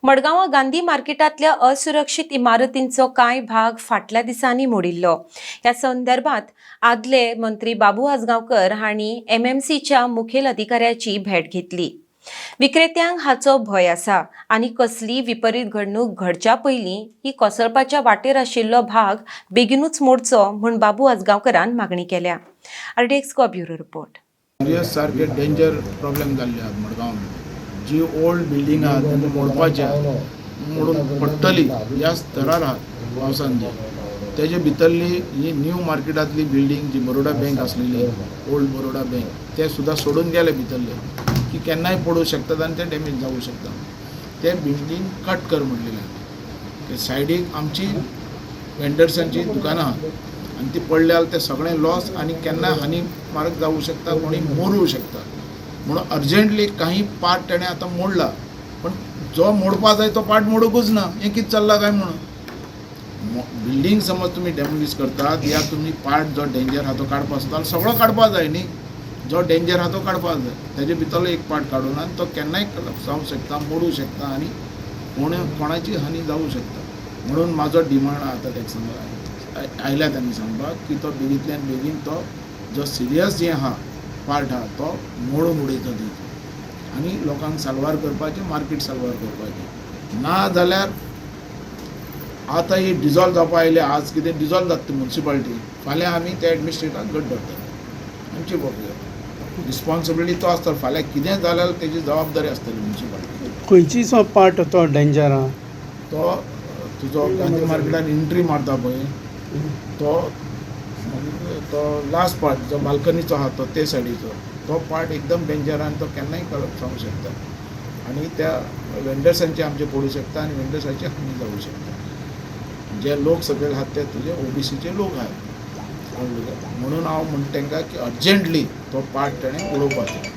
मडगांव गांधी मार्केटातल्या असुरक्षित इमारतींचो कांय भाग फाटल्या दिसांनी मोडिल्लो। या संदर्भात आदले मंत्री बाबू आजगावकर हांणी एमएमसीच्या मुखेल अधिकाऱ्याची भेट घेतली। विक्रेत्यांक हाचो भय आसा आनी कसली विपरीत घडणूक घडच्या पयलीं ही कोसळपाच्या वाटेर आशिल्लो भाग बेगीनूच मोडचो म्हूण बाबू आजगावकरान मागणी केल्या। RTX bureau report. सारखे डेंजर प्रॉब्लेम जाल्ले आहात मडगांव। जी ओल्ड बिल्डिंग आहात ती मोडपाची मोडून पडटली ह्या स्तरार आहात पावसान तेजे भितरली ही न्यू मार्केटातली बिल्डिंग जी बरोडा बँक आसलेली ओल्ड बरोडा बँक ते सुद्धा सोडून गेले भितरले की केन्नाय पडू शकतात आणि ते डॅमेज जाऊ शकतात। ते बिल्डिंग कट कर म्हणलेले सायडीक आमची वेंडर्सांची दुकानां आहात आणि ती पडल्यार ते सगळे लॉस आणि केन्ना हानी मारक जाऊ शकता, कोणी मोडू शकता म्हणून अर्जंटली काही पार्ट तेणें आतां मोडला, पण जो मोडपा जाय तो पार्ट मोडूकूच ना। हें कितें चल्लां काय म्हणून बिल्डिंग समज तुम्ही डॅमोलिश करतात या तुम्ही पार्ट जो डेंजर आहा तो काडपा आसता सगळो काडपा जाय न्ही। जो डेंजर आहा तो काडपा जाय, तेजे भितरलो एक पार्ट काडून आनी तो केन्नाय जावं शकता, मोडू शकता आणि कोणाची हानी जावं शकता। म्हणून म्हाजो डिमांड आतां ताका सांगला आयल्या त्यांनी सांगपाक की तो बेगींतल्यान बेगीन तो जो सिरियस जे आहा पार्ट आहा तो मोडून उडयता दिवचो आनी लोकांक साल्वार करपाचें, मार्केट साल्वार करपाचें। ना जाल्यार आतां ही डिजॉल्व जावपा आयले, आज कितें डिजॉल्व जाता म्युन्सिपालिटी, फाल्यां आमी त्या एडमिनिस्ट्रेटाक घट धरतले। आमची पळोवया रिस्पॉन्सिबिलिटी तो आसता, फाल्यां कितें जाल्यार तेजी जबाबदारी आसतली म्युन्सिपालिटी। खंयचो पार्ट तो डेंजर आहा? तो तुजो गांधी मार्केटान एंट्री मारता पळय तो लास्ट पार्ट जो बाल्कनीचो आहा तो ते सायडीचो तो पार्ट एकदम डेंजर आनी तो केन्नाय जावं शकता आनी त्या वेंडर्सांचे आमचे पडू शकता आनी वेंडर्सांची हानी जावं शकता। जे लोक सगळे आहात ते तुजे ओबीसीचे लोक आहात, म्हणून हांव म्हणटा तांकां की अर्जंटली तो पार्ट तेणें उडोवपाचो।